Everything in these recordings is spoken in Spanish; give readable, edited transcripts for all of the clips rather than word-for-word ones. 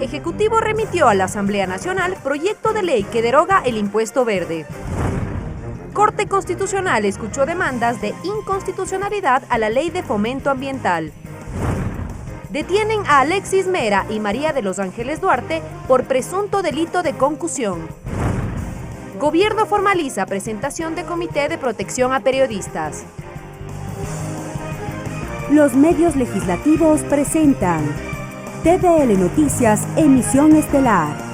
Ejecutivo remitió a la Asamblea Nacional proyecto de ley que deroga el impuesto verde. Corte Constitucional escuchó demandas de inconstitucionalidad a la Ley de Fomento Ambiental. Detienen a Alexis Mera y María de los Ángeles Duarte por presunto delito de concusión. Gobierno formaliza presentación de Comité de Protección a Periodistas. Los medios legislativos presentan TVL Noticias, emisión estelar.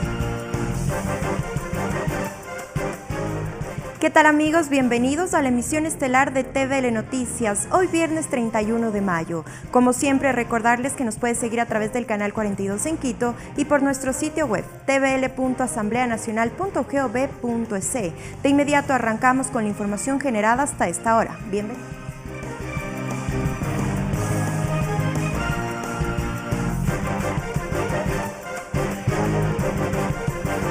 ¿Qué tal amigos? Bienvenidos a la emisión estelar de TVL Noticias, hoy viernes 31 de mayo. Como siempre, recordarles que nos puede seguir a través del canal 42 en Quito y por nuestro sitio web tvl.asambleanacional.gov.es. De inmediato arrancamos con la información generada hasta esta hora. Bienvenidos.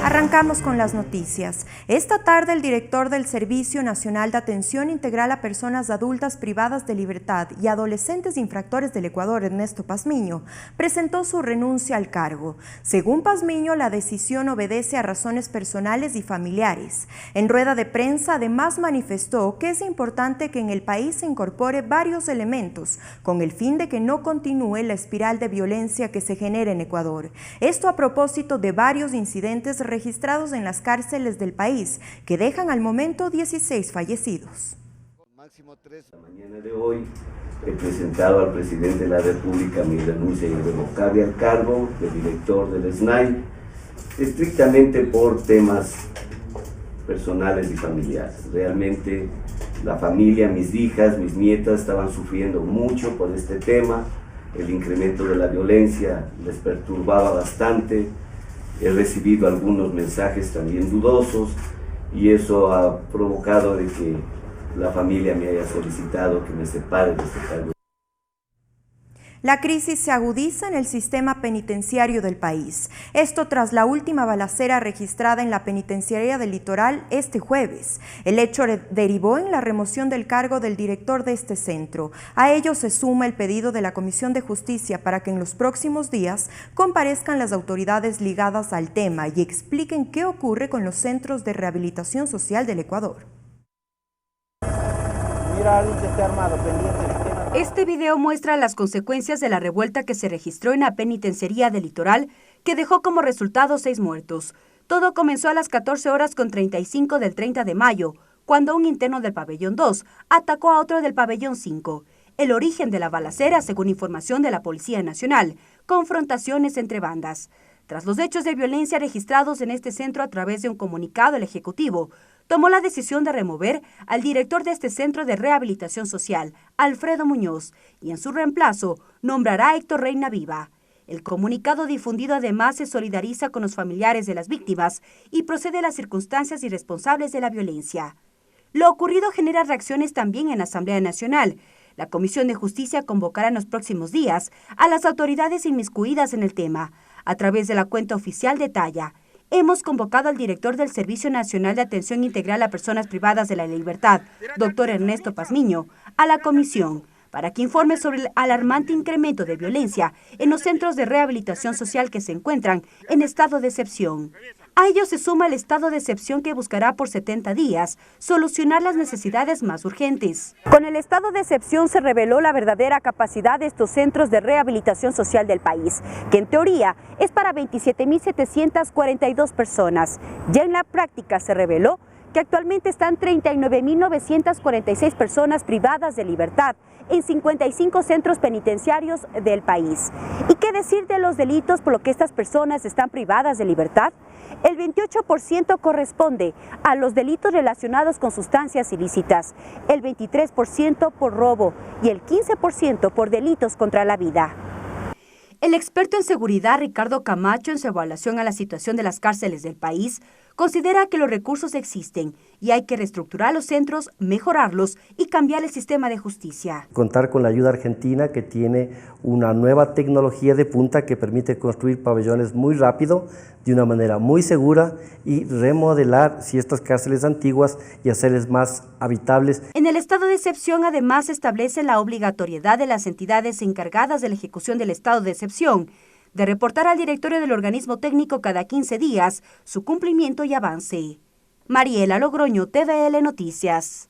Arrancamos con las noticias. Esta tarde el director del Servicio Nacional de Atención Integral a Personas Adultas Privadas de Libertad y Adolescentes Infractores del Ecuador, Ernesto Pazmiño, presentó su renuncia al cargo. Según Pazmiño, la decisión obedece a razones personales y familiares. En rueda de prensa, además manifestó que es importante que en el país se incorpore varios elementos con el fin de que no continúe la espiral de violencia que se genera en Ecuador. Esto a propósito de varios incidentes registrados en las cárceles del país, que dejan al momento 16 fallecidos. Máximo 3. La mañana de hoy he presentado al presidente de la República mi renuncia irrevocable al cargo de director del SNAI, estrictamente por temas personales y familiares. Realmente la familia, mis hijas, mis nietas estaban sufriendo mucho por este tema, el incremento de la violencia les perturbaba bastante. He recibido algunos mensajes también dudosos y eso ha provocado de que la familia me haya solicitado que me separe de este cargo. La crisis se agudiza en el sistema penitenciario del país. Esto tras la última balacera registrada en la penitenciaría del Litoral este jueves. El hecho derivó en la remoción del cargo del director de este centro. A ello se suma el pedido de la Comisión de Justicia para que en los próximos días comparezcan las autoridades ligadas al tema y expliquen qué ocurre con los centros de rehabilitación social del Ecuador. Mira, alguien que está armado, pendiente. Este video muestra las consecuencias de la revuelta que se registró en la penitenciaría del Litoral, que dejó como resultado 6 muertos. Todo comenzó a las 14:35 del 30 de mayo, cuando un interno del pabellón 2 atacó a otro del pabellón 5. El origen de la balacera, según información de la Policía Nacional, confrontaciones entre bandas. Tras los hechos de violencia registrados en este centro a través de un comunicado, el Ejecutivo tomó la decisión de remover al director de este centro de rehabilitación social, Alfredo Muñoz, y en su reemplazo nombrará a Héctor Reina Viva. El comunicado difundido además se solidariza con los familiares de las víctimas y procede a las circunstancias irresponsables de la violencia. Lo ocurrido genera reacciones también en la Asamblea Nacional. La Comisión de Justicia convocará en los próximos días a las autoridades inmiscuidas en el tema. A través de la cuenta oficial detalla: hemos convocado al director del Servicio Nacional de Atención Integral a Personas Privadas de la Libertad, doctor Ernesto Pazmiño, a la comisión para que informe sobre el alarmante incremento de violencia en los centros de rehabilitación social que se encuentran en estado de excepción. A ello se suma el estado de excepción que buscará por 70 días solucionar las necesidades más urgentes. Con el estado de excepción se reveló la verdadera capacidad de estos centros de rehabilitación social del país, que en teoría es para 27.742 personas. Ya en la práctica se reveló que actualmente están 39.946 personas privadas de libertad en 55 centros penitenciarios del país. ¿Y qué decir de los delitos por los que estas personas están privadas de libertad? El 28% corresponde a los delitos relacionados con sustancias ilícitas, el 23% por robo y el 15% por delitos contra la vida. El experto en seguridad Ricardo Camacho, en su evaluación a la situación de las cárceles del país, considera que los recursos existen y hay que reestructurar los centros, mejorarlos y cambiar el sistema de justicia. Contar con la ayuda argentina, que tiene una nueva tecnología de punta que permite construir pabellones muy rápido, de una manera muy segura, y remodelar estas cárceles antiguas y hacerles más habitables. En el estado de excepción además se establece la obligatoriedad de las entidades encargadas de la ejecución del estado de excepción de reportar al directorio del organismo técnico cada 15 días su cumplimiento y avance. Mariela Logroño, TVL Noticias.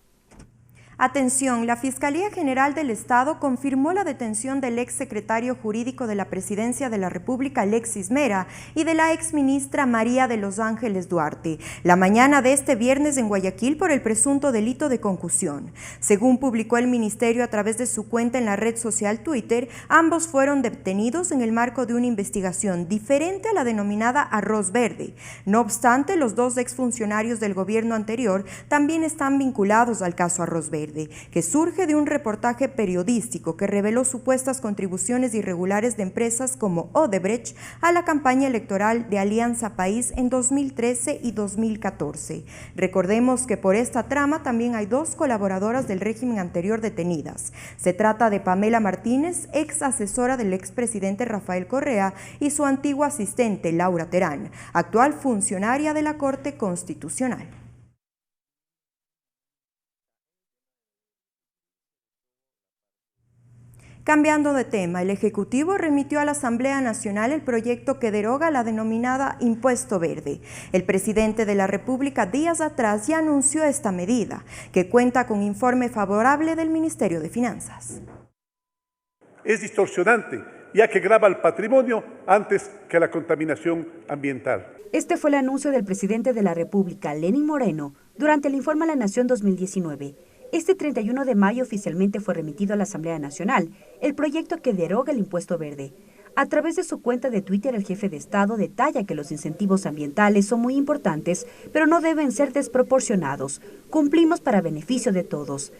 Atención, la Fiscalía General del Estado confirmó la detención del exsecretario jurídico de la Presidencia de la República, Alexis Mera, y de la exministra María de los Ángeles Duarte, la mañana de este viernes en Guayaquil por el presunto delito de concusión. Según publicó el Ministerio a través de su cuenta en la red social Twitter, ambos fueron detenidos en el marco de una investigación diferente a la denominada Arroz Verde. No obstante, los dos exfuncionarios del gobierno anterior también están vinculados al caso Arroz Verde, que surge de un reportaje periodístico que reveló supuestas contribuciones irregulares de empresas como Odebrecht a la campaña electoral de Alianza País en 2013 y 2014. Recordemos que por esta trama también hay dos colaboradoras del régimen anterior detenidas. Se trata de Pamela Martínez, ex asesora del expresidente Rafael Correa, y su antigua asistente Laura Terán, actual funcionaria de la Corte Constitucional. Cambiando de tema, el Ejecutivo remitió a la Asamblea Nacional el proyecto que deroga la denominada Impuesto Verde. El presidente de la República días atrás ya anunció esta medida, que cuenta con informe favorable del Ministerio de Finanzas. Es distorsionante, ya que grava el patrimonio antes que la contaminación ambiental. Este fue el anuncio del presidente de la República, Lenín Moreno, durante el Informe a la Nación 2019. Este 31 de mayo oficialmente fue remitido a la Asamblea Nacional el proyecto que deroga el impuesto verde. A través de su cuenta de Twitter, el jefe de Estado detalla que los incentivos ambientales son muy importantes, pero no deben ser desproporcionados. Cumplimos para beneficio de todos.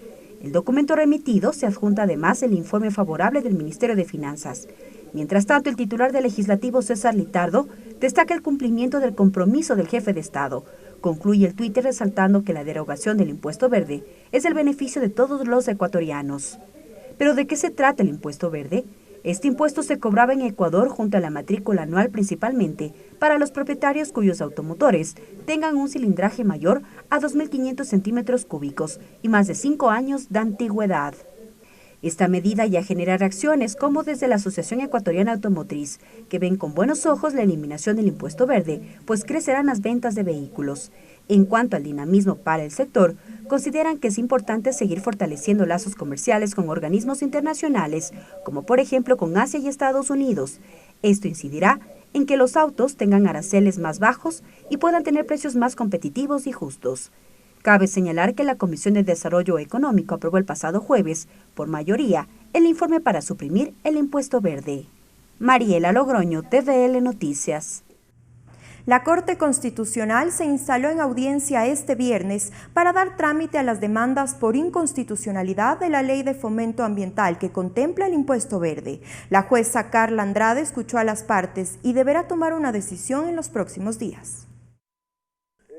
El documento remitido se adjunta además el informe favorable del Ministerio de Finanzas. Mientras tanto, el titular del Legislativo, César Litardo, destaca el cumplimiento del compromiso del jefe de Estado. Concluye el Twitter resaltando que la derogación del impuesto verde es el beneficio de todos los ecuatorianos. ¿Pero de qué se trata el impuesto verde? Este impuesto se cobraba en Ecuador junto a la matrícula anual principalmente para los propietarios cuyos automotores tengan un cilindraje mayor a 2.500 centímetros cúbicos y más de 5 años de antigüedad. Esta medida ya genera reacciones como desde la Asociación Ecuatoriana Automotriz, que ven con buenos ojos la eliminación del impuesto verde, pues crecerán las ventas de vehículos. En cuanto al dinamismo para el sector, consideran que es importante seguir fortaleciendo lazos comerciales con organismos internacionales, como por ejemplo con Asia y Estados Unidos. Esto incidirá en que los autos tengan aranceles más bajos y puedan tener precios más competitivos y justos. Cabe señalar que la Comisión de Desarrollo Económico aprobó el pasado jueves, por mayoría, el informe para suprimir el impuesto verde. Mariela Logroño, TVL Noticias. La Corte Constitucional se instaló en audiencia este viernes para dar trámite a las demandas por inconstitucionalidad de la Ley de Fomento Ambiental que contempla el impuesto verde. La jueza Carla Andrade escuchó a las partes y deberá tomar una decisión en los próximos días.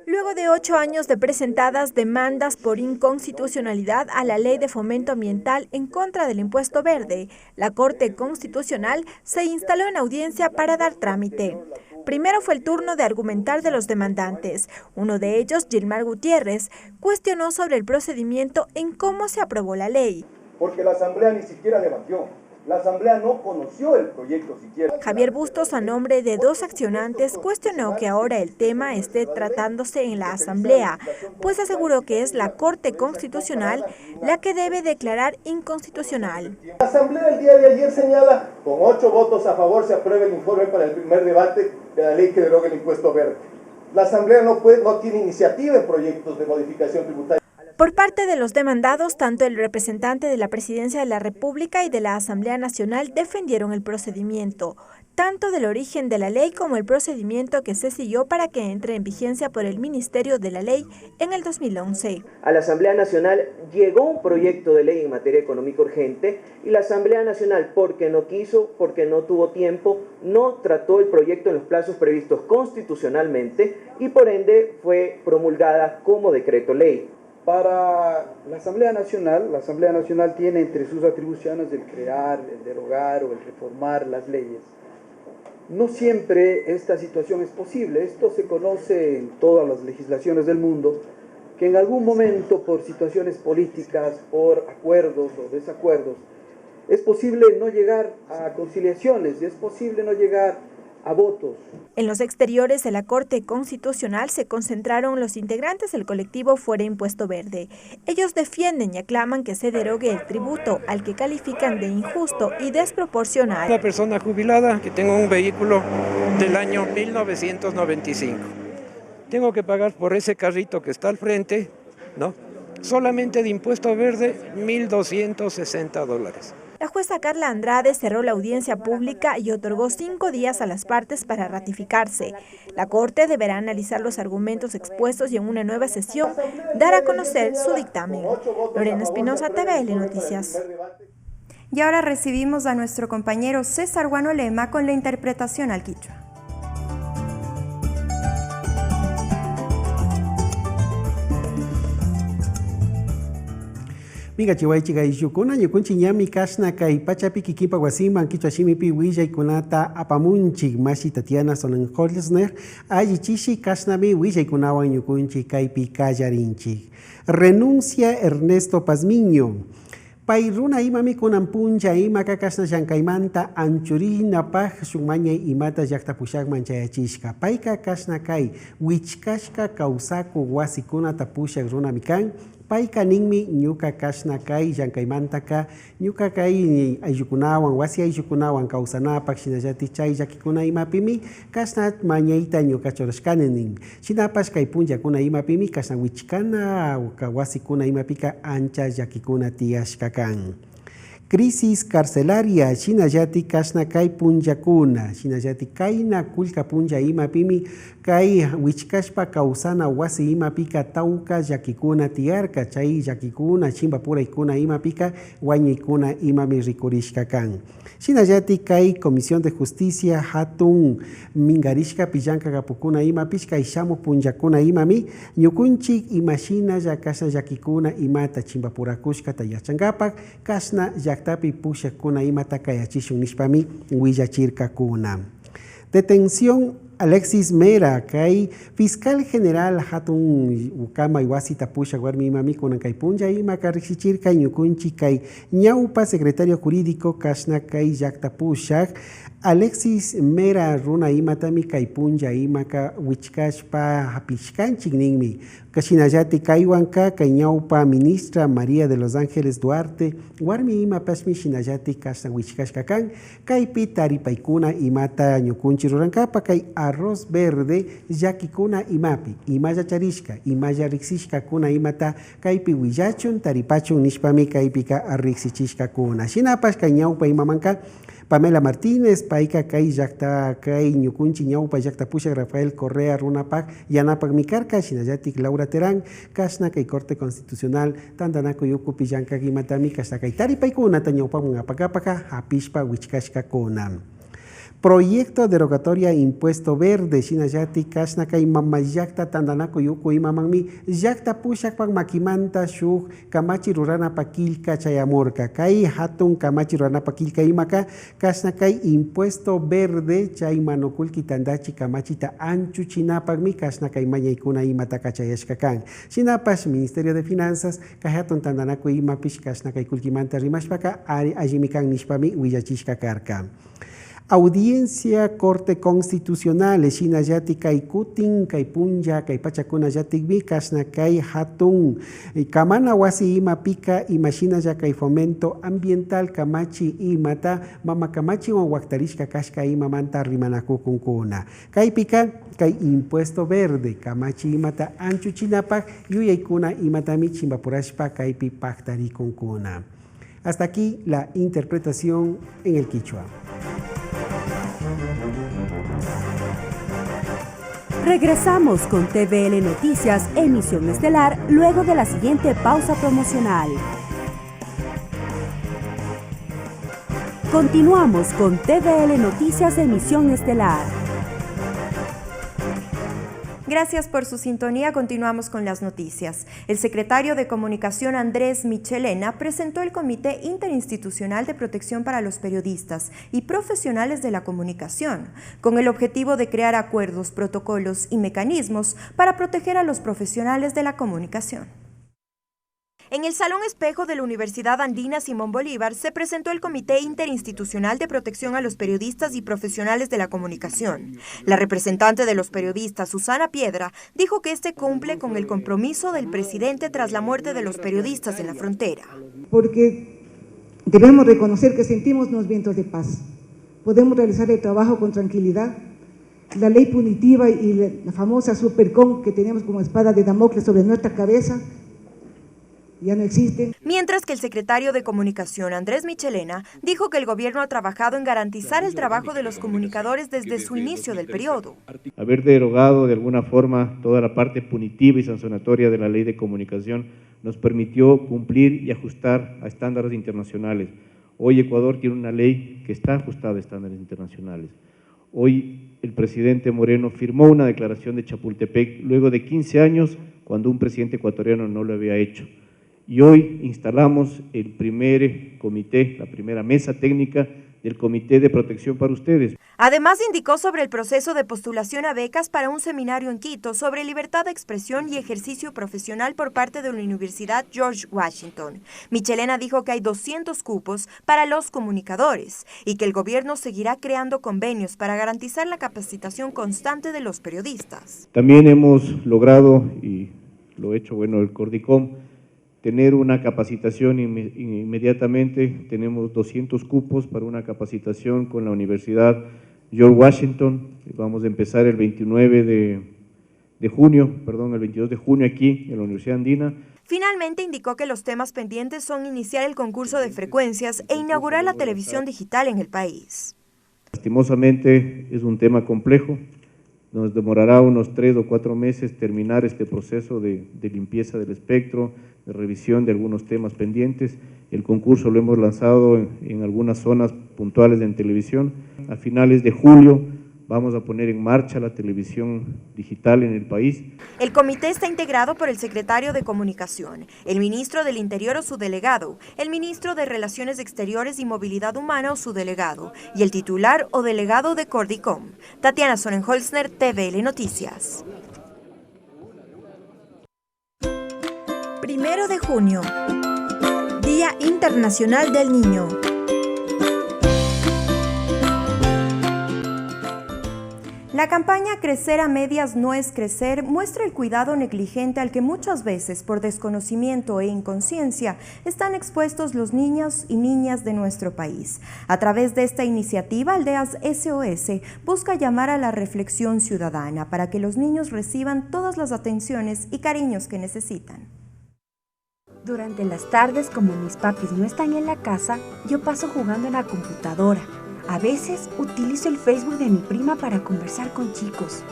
Luego de 8 años de presentadas demandas por inconstitucionalidad a la Ley de Fomento Ambiental en contra del impuesto verde, la Corte Constitucional se instaló en audiencia para dar trámite. Primero fue el turno de argumentar de los demandantes. Uno de ellos, Gilmar Gutiérrez, cuestionó sobre el procedimiento en cómo se aprobó la ley. Porque la Asamblea ni siquiera debatió. La Asamblea no conoció el proyecto siquiera. Javier Bustos, a nombre de dos accionantes, cuestionó que ahora el tema esté tratándose en la Asamblea, pues aseguró que es la Corte Constitucional la que debe declarar inconstitucional. La Asamblea el día de ayer señala, con 8 votos a favor se aprueba el informe para el primer debate de la ley que deroga el impuesto verde. La Asamblea no tiene iniciativa en proyectos de modificación tributaria. Por parte de los demandados, tanto el representante de la Presidencia de la República y de la Asamblea Nacional defendieron el procedimiento, tanto del origen de la ley como el procedimiento que se siguió para que entre en vigencia por el Ministerio de la Ley en el 2011. A la Asamblea Nacional llegó un proyecto de ley en materia económica urgente y la Asamblea Nacional, porque no quiso, porque no tuvo tiempo, no trató el proyecto en los plazos previstos constitucionalmente y por ende fue promulgada como decreto ley. Para la Asamblea Nacional tiene entre sus atribuciones el crear, el derogar o el reformar las leyes. No siempre esta situación es posible. Esto se conoce en todas las legislaciones del mundo, que en algún momento por situaciones políticas, por acuerdos o desacuerdos, Es posible no llegar a conciliaciones, es posible no llegar a votos. En los exteriores de la Corte Constitucional se concentraron los integrantes del colectivo Fuera Impuesto Verde. Ellos defienden y aclaman que se derogue el tributo, al que califican de injusto y desproporcional. Una persona jubilada que tengo un vehículo del año 1995. Tengo que pagar por ese carrito que está al frente, ¿no? Solamente de impuesto verde, $1,260. La jueza Carla Andrade cerró la audiencia pública y otorgó 5 días a las partes para ratificarse. La Corte deberá analizar los argumentos expuestos y en una nueva sesión dar a conocer su dictamen. Lorena Espinosa, TVL Noticias. Y ahora recibimos a nuestro compañero César Guanolema con la interpretación al quichua. Minga chiwaichiga ishukuna ñukunchi ñami kashna kay pachapi kikipa wasiman quichua shimipi willaikunata apamunchik Mashi Tatiana Sonnenholzner allichishi kashnami willaikunawan ñukunchi kaypi kallarinchik. Renuncia Ernesto Pazmiño. Pay runa imami kunan puncha imaka kashna llankaymanta anchurinapaj shunmañay imata llaqtapushaqman chayachishka. Payka kashna kay wichkashka kawsaku wasikunata pushaq runami kan. Payka ninmi ñuka kashna kay llankaymantaka ñuka kay ayllukunawan wasi ayllukunawan kawsanapaq shinallati chay llakikuna imapimi kashna mañayta ñuka churashkani nin. Shinapash kay punllakuna imapimi kashna wichkana wasikuna imapika ancha llakikuna tiyashka kan. Crisis carcelaria shinallati kashna kay punllakuna shinallati kayna kullka punlla imapimi kay wichkashpa kawsana wasi imapika tawka llakikuna tiyarka chay llakikuna chimbapuraykuna imapika wañuykuna imami rikurishka kan. Shinallati kay Comisión de Justicia hatun mingarishka pillanka kapukuna imapish kay shamuq punllakuna imami ñukunchik imashina kashna llakikuna imata chimbapurakushkata yachankapak kashna llaktapi pushakuna imata kayachishun nishpami willachirkakuna. Detención Alexis Mera, kay fiscal general hatun ukama iwasita pusha warmi imami kunan kay punlla ima karixichirka ñukunchi kay ñawpa secretario jurídico kashna kay llakta pushak Alexis Mera runa imatami kay punlla imaka wichkashpa hapishkanchik ninmi kashinallati kaywanka kay ñawpa ministra María de los Ángeles Duarte warmi imapashmi shinallati kashna wichkashka kan kaypi taripaykuna imata ñukunchi rurankapa kay arroz verde llakikuna imapi imaya charishka imaya riksishka kuna imata kaypi willachun taripachun nishpami kaypika riksichishka kuna shinapash kay ñawpa imamanka Pamela Martínez payka kay llakta kay ñukunchi ñawpa llakta pushak Rafael Correa runapak yanapak mikarka shinallatik Laura Terán kashna kay Corte Constitucional tantanaku yukupi llankak imatami kashna kay taripaykunata ñawpaman apakapaka hapishpa wichkashka kuna. Proyecto derogatoria impuesto verde shinallati kashna kay mamayakta tandanaku yuku imamanmi llakta pushakpak makimanta shuk kamachi ruranapa kilka chayamurka kay hatun kamachi ruranapa kilka imaka kashna kay impuesto verde chay manukulki tandachi kamachita anchuchinapakmi kashna kay mañaykuna imata kachayashka kan shinapash Ministerio de Finanzas kay hatun tandanaku imapish kashna kay kulkimanta rimashpaka allimi kan nishpami willachishka karka. Audiencia Corte Constitucional shinallati kay kutin kay punlla kay pachakuna llatikmi kashna kay hatun kamana wasi imapika imashina kay fomento ambiental kamachi imata mama kamachi wan waktarishka kashka imamanta rimanakukunkuna kaypika kay impuesto verde kamachi imata anchuchinapak yuyaykuna imatami chimbapurashpa kaypi paktarikunkuna. Hasta aquí la interpretación en el quichua. Regresamos con TVL Noticias, emisión estelar, luego de la siguiente pausa promocional. Continuamos con TVL Noticias, emisión estelar. Gracias por su sintonía. Continuamos con las noticias. El secretario de Comunicación Andrés Michelena presentó el Comité Interinstitucional de Protección para los Periodistas y Profesionales de la Comunicación, con el objetivo de crear acuerdos, protocolos y mecanismos para proteger a los profesionales de la comunicación. En el Salón Espejo de la Universidad Andina Simón Bolívar se presentó el Comité Interinstitucional de Protección a los Periodistas y Profesionales de la Comunicación. La representante de los periodistas, Susana Piedra, dijo que este cumple con el compromiso del presidente tras la muerte de los periodistas en la frontera. Porque debemos reconocer que sentimos unos vientos de paz. Podemos realizar el trabajo con tranquilidad. La ley punitiva y la famosa Supercom que tenemos como espada de Damocles sobre nuestra cabeza ya no existen. Mientras que el secretario de Comunicación, Andrés Michelena, dijo que el gobierno ha trabajado en garantizar el trabajo de los comunicadores desde su inicio del periodo. Haber derogado de alguna forma toda la parte punitiva y sancionatoria de la ley de comunicación nos permitió cumplir y ajustar a estándares internacionales. Hoy Ecuador tiene una ley que está ajustada a estándares internacionales. Hoy el presidente Moreno firmó una declaración de Chapultepec luego de 15 años cuando un presidente ecuatoriano no lo había hecho. Y hoy instalamos el primer comité, la primera mesa técnica del Comité de Protección para ustedes. Además indicó sobre el proceso de postulación a becas para un seminario en Quito sobre libertad de expresión y ejercicio profesional por parte de la Universidad George Washington. Michelena dijo que hay 200 cupos para los comunicadores y que el gobierno seguirá creando convenios para garantizar la capacitación constante de los periodistas. También hemos logrado, y lo ha hecho el Cordicom, tener una capacitación inmediatamente. Tenemos 200 cupos para una capacitación con la Universidad George Washington. Vamos a empezar el 22 de junio aquí en la Universidad Andina. Finalmente indicó que los temas pendientes son iniciar el concurso de frecuencias e inaugurar la televisión digital en el país. Lastimosamente es un tema complejo. Nos demorará unos 3 o 4 meses terminar este proceso de limpieza del espectro, de revisión de algunos temas pendientes. El concurso lo hemos lanzado en algunas zonas puntuales en televisión. A finales de julio vamos a poner en marcha la televisión digital en el país. El comité está integrado por el secretario de Comunicación, el ministro del Interior o su delegado, el ministro de Relaciones Exteriores y Movilidad Humana o su delegado, y el titular o delegado de Cordicom. Tatiana Sonnenholzner, TVL Noticias. 1 de junio, Día Internacional del Niño. La campaña Crecer a medias no es crecer muestra el cuidado negligente al que muchas veces, por desconocimiento e inconsciencia, están expuestos los niños y niñas de nuestro país. A través de esta iniciativa, Aldeas SOS busca llamar a la reflexión ciudadana para que los niños reciban todas las atenciones y cariños que necesitan. Durante las tardes, como mis papis no están en la casa, yo paso jugando en la computadora. A veces utilizo el Facebook de mi prima para conversar con chicos.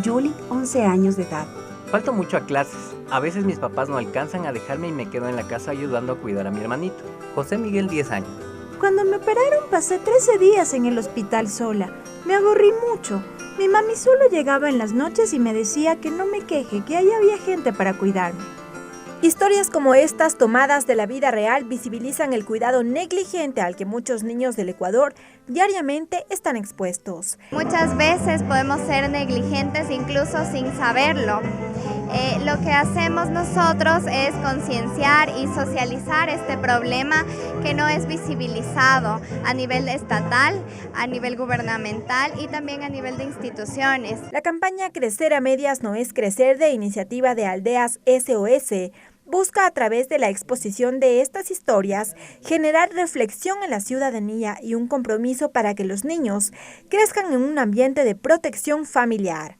Julie, 11 años de edad. Falto mucho a clases. A veces mis papás no alcanzan a dejarme y me quedo en la casa ayudando a cuidar a mi hermanito. José Miguel, 10 años. Cuando me operaron pasé 13 días en el hospital sola. Me aburrí mucho. Mi mami solo llegaba en las noches y me decía que no me queje, que ahí había gente para cuidarme. Historias como estas, tomadas de la vida real, visibilizan el cuidado negligente al que muchos niños del Ecuador diariamente están expuestos. Muchas veces podemos ser negligentes incluso sin saberlo. Lo que hacemos nosotros es concienciar y socializar este problema que no es visibilizado a nivel estatal, a nivel gubernamental y también a nivel de instituciones. La campaña Crecer a medias no es crecer, de iniciativa de Aldeas SOS, busca a través de la exposición de estas historias generar reflexión en la ciudadanía y un compromiso para que los niños crezcan en un ambiente de protección familiar.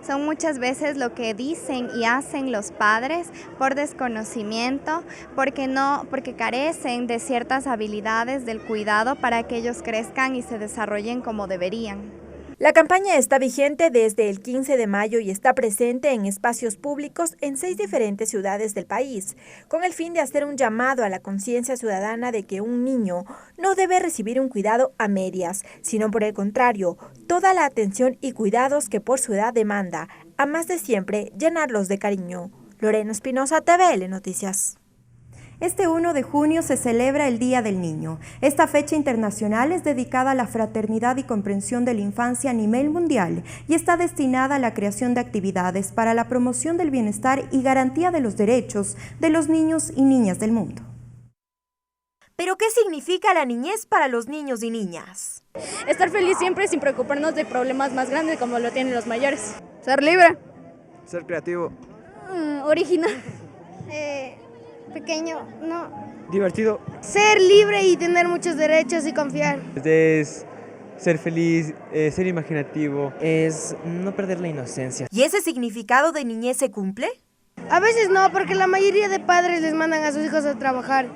Son muchas veces lo que dicen y hacen los padres por desconocimiento, porque carecen de ciertas habilidades del cuidado para que ellos crezcan y se desarrollen como deberían. La campaña está vigente desde el 15 de mayo y está presente en espacios públicos en 6 diferentes ciudades del país, con el fin de hacer un llamado a la conciencia ciudadana de que un niño no debe recibir un cuidado a medias, sino por el contrario, toda la atención y cuidados que por su edad demanda, a más de siempre llenarlos de cariño. Lorena Espinosa, TVL Noticias. Este 1 de junio se celebra el Día del Niño. Esta fecha internacional es dedicada a la fraternidad y comprensión de la infancia a nivel mundial y está destinada a la creación de actividades para la promoción del bienestar y garantía de los derechos de los niños y niñas del mundo. ¿Pero qué significa la niñez para los niños y niñas? Estar feliz siempre sin preocuparnos de problemas más grandes como lo tienen los mayores. Ser libre. Ser creativo. Original. Pequeño, no. Divertido. Ser libre y tener muchos derechos y confiar. Es ser feliz, ser imaginativo. Es no perder la inocencia. ¿Y ese significado de niñez se cumple? A veces no, porque la mayoría de padres les mandan a sus hijos a trabajar.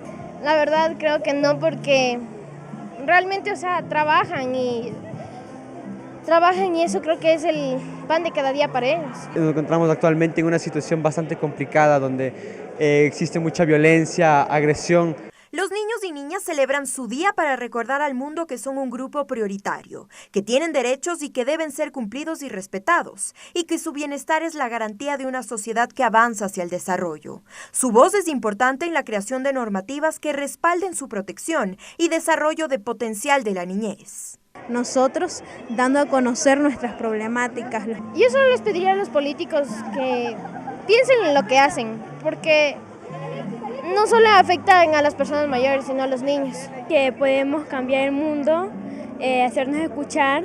La verdad creo que no, porque realmente, trabajan y eso creo que es el pan de cada día para ellos. Nos encontramos actualmente en una situación bastante complicada donde existe mucha violencia, agresión. Los niños y niñas celebran su día para recordar al mundo que son un grupo prioritario, que tienen derechos y que deben ser cumplidos y respetados, y que su bienestar es la garantía de una sociedad que avanza hacia el desarrollo. Su voz es importante en la creación de normativas que respalden su protección y desarrollo de potencial de la niñez. Nosotros dando a conocer nuestras problemáticas. Yo solo les pediría a los políticos que piensen en lo que hacen, porque no solo afectan a las personas mayores, sino a los niños. Que podemos cambiar el mundo, hacernos escuchar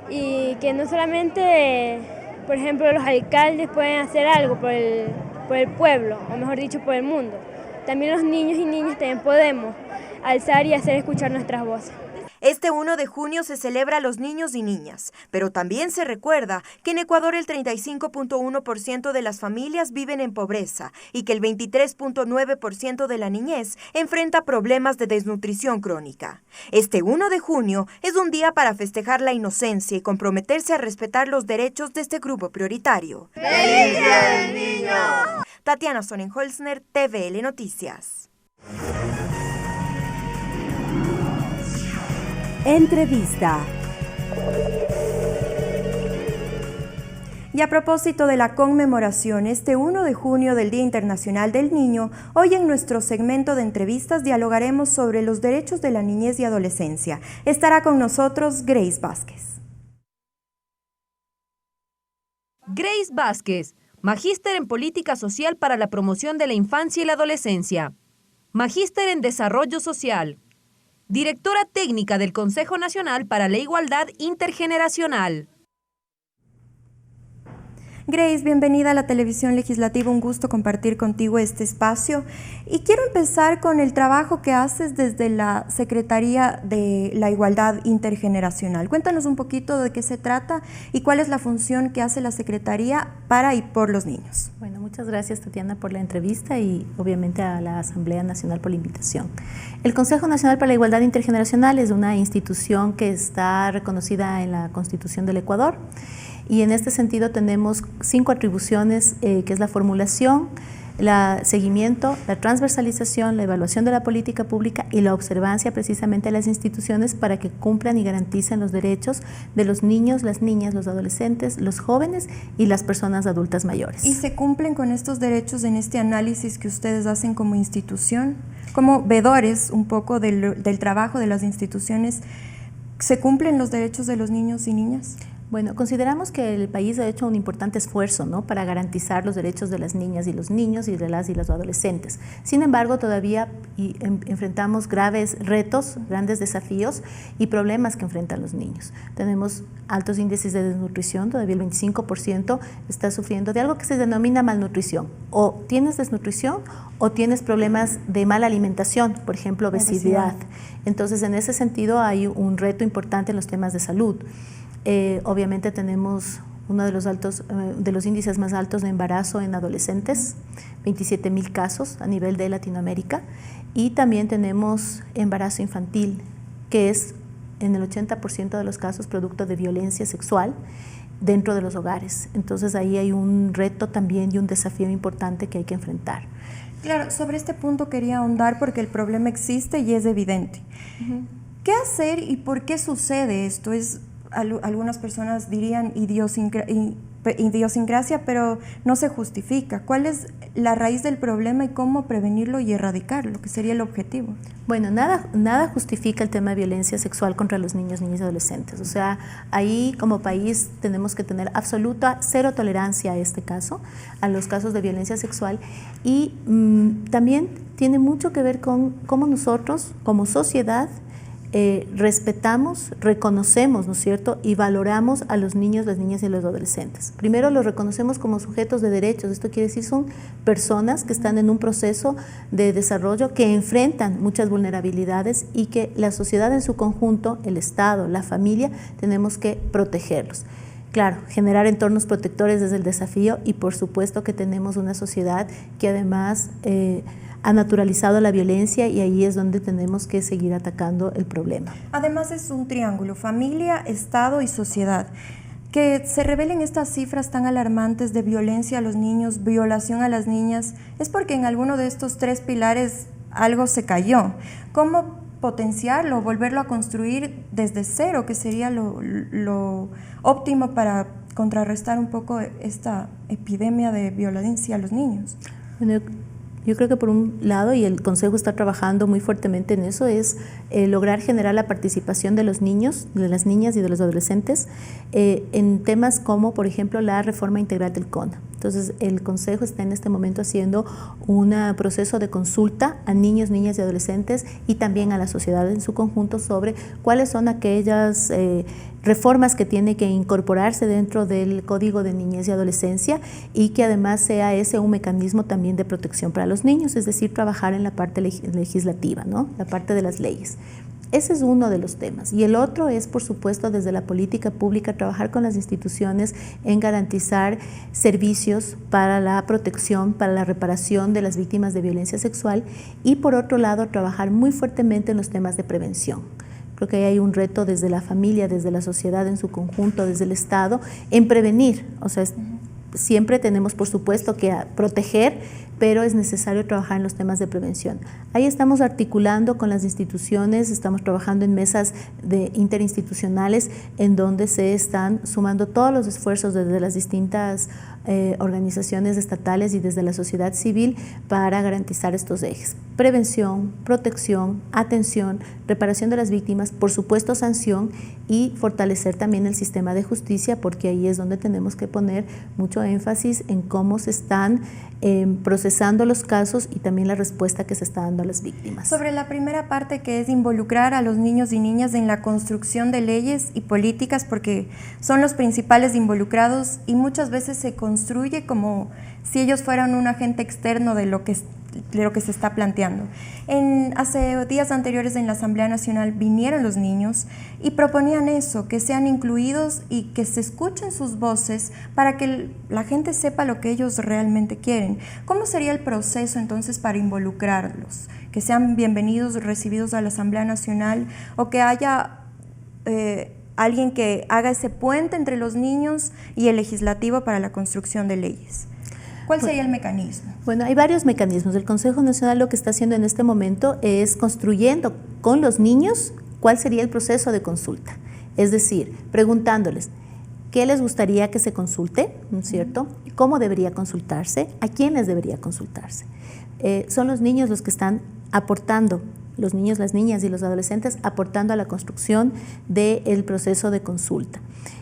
y que no solamente, por ejemplo, los alcaldes pueden hacer algo por el pueblo, o mejor dicho, por el mundo. También los niños y niñas también podemos alzar y hacer escuchar nuestras voces. Este 1 de junio se celebra a los niños y niñas, pero también se recuerda que en Ecuador el 35.1% de las familias viven en pobreza y que el 23.9% de la niñez enfrenta problemas de desnutrición crónica. Este 1 de junio es un día para festejar la inocencia y comprometerse a respetar los derechos de este grupo prioritario. ¡Feliz Día del Niño! Tatiana Sonnenholzner, TVL Noticias. Entrevista. Y a propósito de la conmemoración este 1 de junio del Día Internacional del Niño, hoy en nuestro segmento de entrevistas dialogaremos sobre los derechos de la niñez y adolescencia. Estará con nosotros Grace Vázquez. Grace Vázquez, Magíster en Política Social para la Promoción de la Infancia y la Adolescencia. Magíster en Desarrollo Social. Directora Técnica del Consejo Nacional para la Igualdad Intergeneracional. Grace, bienvenida a la Televisión Legislativa, un gusto compartir contigo este espacio. Y quiero empezar con el trabajo que haces desde la Secretaría de la Igualdad Intergeneracional. Cuéntanos un poquito de qué se trata y cuál es la función que hace la Secretaría para y por los niños. Bueno, muchas gracias, Tatiana, por la entrevista y obviamente a la Asamblea Nacional por la invitación. El Consejo Nacional para la Igualdad Intergeneracional es una institución que está reconocida en la Constitución del Ecuador. Y en este sentido tenemos 5 atribuciones, que es la formulación, el seguimiento, la transversalización, la evaluación de la política pública y la observancia precisamente de las instituciones para que cumplan y garanticen los derechos de los niños, las niñas, los adolescentes, los jóvenes y las personas adultas mayores. ¿Y se cumplen con estos derechos en este análisis que ustedes hacen como institución? Como vedores un poco del trabajo de las instituciones, ¿se cumplen los derechos de los niños y niñas? Bueno, consideramos que el país ha hecho un importante esfuerzo, ¿no?, para garantizar los derechos de las niñas y los niños y de las y los adolescentes. Sin embargo, todavía enfrentamos graves retos, grandes desafíos y problemas que enfrentan los niños. Tenemos altos índices de desnutrición, todavía el 25% está sufriendo de algo que se denomina malnutrición. O tienes desnutrición o tienes problemas de mala alimentación, por ejemplo, obesidad. Entonces, en ese sentido hay un reto importante en los temas de salud. Obviamente tenemos uno de los índices más altos de embarazo en adolescentes, 27.000 casos a nivel de Latinoamérica, y también tenemos embarazo infantil, que es en el 80% de los casos producto de violencia sexual dentro de los hogares. Entonces ahí hay un reto también y un desafío importante que hay que enfrentar. Claro, sobre este punto quería ahondar porque el problema existe y es evidente. ¿Qué hacer y por qué sucede esto? Algunas personas dirían idiosincrasia, pero no se justifica. ¿Cuál es la raíz del problema y cómo prevenirlo y erradicarlo, que sería el objetivo? Bueno, nada justifica el tema de violencia sexual contra los niños, niñas y adolescentes. O sea, ahí como país tenemos que tener absoluta cero tolerancia a este caso, a los casos de violencia sexual, y también tiene mucho que ver con cómo nosotros como sociedad respetamos, reconocemos, ¿no es cierto?, y valoramos a los niños, las niñas y los adolescentes. Primero los reconocemos como sujetos de derechos, esto quiere decir son personas que están en un proceso de desarrollo que enfrentan muchas vulnerabilidades y que la sociedad en su conjunto, el Estado, la familia, tenemos que protegerlos. Claro, generar entornos protectores es el desafío y por supuesto que tenemos una sociedad que además ha naturalizado la violencia y ahí es donde tenemos que seguir atacando el problema. Además es un triángulo, familia, Estado y sociedad. Que se revelen estas cifras tan alarmantes de violencia a los niños, violación a las niñas, es porque en alguno de estos tres pilares algo se cayó. ¿Cómo potenciarlo, volverlo a construir desde cero, que sería lo óptimo para contrarrestar un poco esta epidemia de violencia a los niños? Bueno, yo creo que por un lado, y el Consejo está trabajando muy fuertemente en eso, es lograr generar la participación de los niños, de las niñas y de los adolescentes en temas como, por ejemplo, la reforma integral del CONA. Entonces, el Consejo está en este momento haciendo un proceso de consulta a niños, niñas y adolescentes y también a la sociedad en su conjunto sobre cuáles son aquellas reformas que tiene que incorporarse dentro del Código de Niñez y Adolescencia y que además sea ese un mecanismo también de protección para los niños, es decir, trabajar en la parte legislativa, ¿no?, la parte de las leyes. Ese es uno de los temas. Y el otro es, por supuesto, desde la política pública, trabajar con las instituciones en garantizar servicios para la protección, para la reparación de las víctimas de violencia sexual y, por otro lado, trabajar muy fuertemente en los temas de prevención. Creo que hay un reto desde la familia, desde la sociedad en su conjunto, desde el Estado, en prevenir. O sea, siempre tenemos, por supuesto, que proteger, pero es necesario trabajar en los temas de prevención. Ahí estamos articulando con las instituciones, estamos trabajando en mesas interinstitucionales en donde se están sumando todos los esfuerzos desde las distintas organizaciones estatales y desde la sociedad civil para garantizar estos ejes. Prevención, protección, atención, reparación de las víctimas, por supuesto sanción y fortalecer también el sistema de justicia porque ahí es donde tenemos que poner mucho énfasis en cómo se están procesando los casos y también la respuesta que se está dando a las víctimas. Sobre la primera parte que es involucrar a los niños y niñas en la construcción de leyes y políticas porque son los principales involucrados y muchas veces se construye como si ellos fueran un agente externo de lo que se está planteando. Hace días anteriores en la Asamblea Nacional vinieron los niños y proponían eso, que sean incluidos y que se escuchen sus voces para que la gente sepa lo que ellos realmente quieren. ¿Cómo sería el proceso entonces para involucrarlos? Que sean bienvenidos, recibidos a la Asamblea Nacional o que haya alguien que haga ese puente entre los niños y el legislativo para la construcción de leyes. ¿Cuál sería el mecanismo? Bueno, hay varios mecanismos. El Consejo Nacional lo que está haciendo en este momento es construyendo con los niños cuál sería el proceso de consulta. Es decir, preguntándoles qué les gustaría que se consulte, ¿no es cierto? ¿Cómo debería consultarse? ¿A quiénes debería consultarse? Son los niños los que están aportando, los niños, las niñas y los adolescentes aportando a la construcción del proceso de consulta.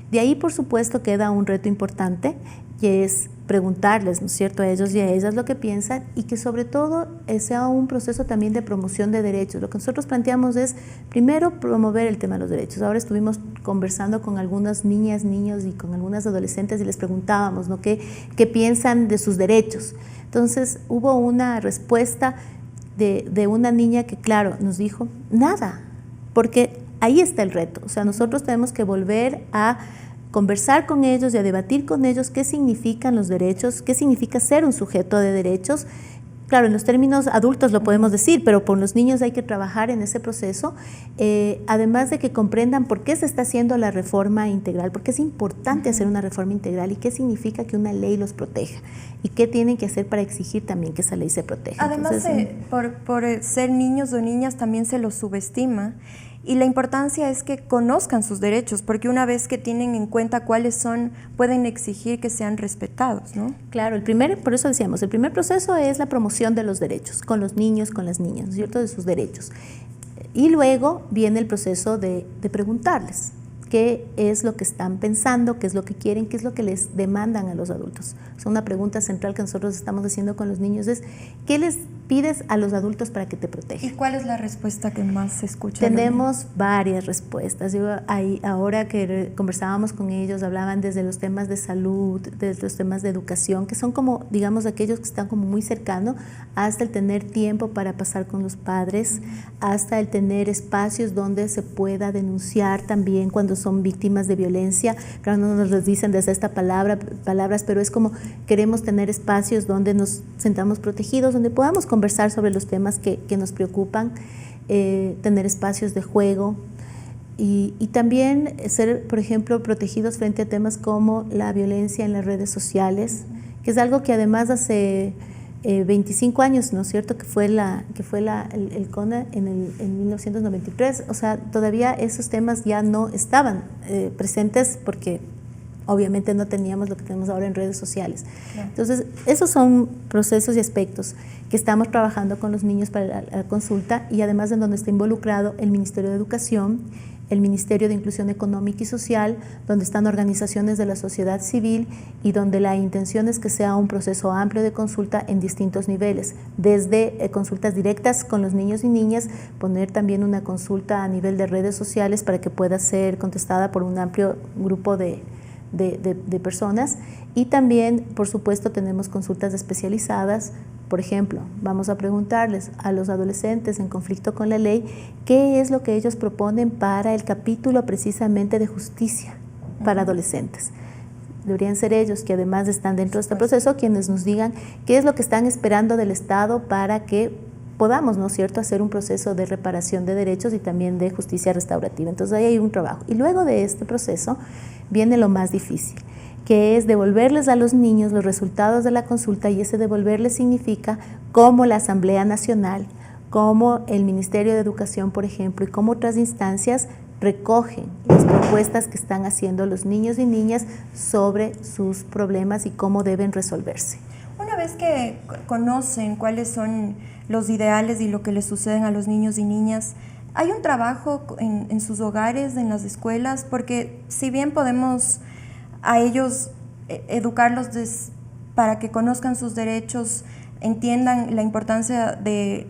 De ahí, por supuesto, queda un reto importante que es preguntarles, ¿no es cierto?, a ellos y a ellas lo que piensan y que sobre todo sea un proceso también de promoción de derechos. Lo que nosotros planteamos es primero promover el tema de los derechos. Ahora estuvimos conversando con algunas niñas, niños y con algunas adolescentes y les preguntábamos, ¿no?, qué piensan de sus derechos. Entonces hubo una respuesta de una niña que, claro, nos dijo, nada, porque ahí está el reto. O sea, nosotros tenemos que volver a conversar con ellos y a debatir con ellos qué significan los derechos, qué significa ser un sujeto de derechos. Claro, en los términos adultos lo podemos decir, pero por los niños hay que trabajar en ese proceso, además de que comprendan por qué se está haciendo la reforma integral, porque es importante hacer una reforma integral y qué significa que una ley los proteja y qué tienen que hacer para exigir también que esa ley se proteja. Además, por ser niños o niñas también se los subestima y la importancia es que conozcan sus derechos, porque una vez que tienen en cuenta cuáles son, pueden exigir que sean respetados, ¿no? Claro, por eso decíamos, el primer proceso es la promoción de los derechos, con los niños, con las niñas, ¿no es cierto?, de sus derechos. Y luego viene el proceso de preguntarles qué es lo que están pensando, qué es lo que quieren, qué es lo que les demandan a los adultos. O sea, una pregunta central que nosotros estamos haciendo con los niños es, ¿qué les pides a los adultos para que te protejan? ¿Y cuál es la respuesta que más se escucha? Tenemos varias respuestas. Ahora que conversábamos con ellos, hablaban desde los temas de salud, desde los temas de educación, que son como, digamos, aquellos que están como muy cercanos, hasta el tener tiempo para pasar con los padres, hasta el tener espacios donde se pueda denunciar también cuando son víctimas de violencia. Claro, no nos lo dicen desde esta palabras, pero es como queremos tener espacios donde nos sentamos protegidos, donde podamos conversar sobre los temas que nos preocupan, tener espacios de juego y también ser, por ejemplo, protegidos frente a temas como la violencia en las redes sociales, que es algo que además hace 25 años, ¿no es cierto?, que fue el CONA en 1993, o sea, todavía esos temas ya no estaban presentes porque obviamente no teníamos lo que tenemos ahora en redes sociales. Claro. Entonces, esos son procesos y aspectos que estamos trabajando con los niños para la consulta y además en donde está involucrado el Ministerio de Educación, el Ministerio de Inclusión Económica y Social, donde están organizaciones de la sociedad civil y donde la intención es que sea un proceso amplio de consulta en distintos niveles, desde consultas directas con los niños y niñas, poner también una consulta a nivel de redes sociales para que pueda ser contestada por un amplio grupo de personas y también, por supuesto, tenemos consultas especializadas. Por ejemplo, vamos a preguntarles a los adolescentes en conflicto con la ley qué es lo que ellos proponen para el capítulo precisamente de justicia para adolescentes. Deberían ser ellos, que además están dentro de este proceso, quienes nos digan qué es lo que están esperando del Estado para que podamos, ¿no es cierto?, hacer un proceso de reparación de derechos y también de justicia restaurativa. Entonces ahí hay un trabajo. Y luego de este proceso viene lo más difícil, que es devolverles a los niños los resultados de la consulta, y ese devolverles significa como la Asamblea Nacional, como el Ministerio de Educación, por ejemplo, y como otras instancias recogen las propuestas que están haciendo los niños y niñas sobre sus problemas y cómo deben resolverse. Una vez que conocen cuáles son los ideales y lo que les suceden a los niños y niñas, ¿hay un trabajo en sus hogares, en las escuelas? Porque si bien podemos a ellos educarlos para que conozcan sus derechos, entiendan la importancia de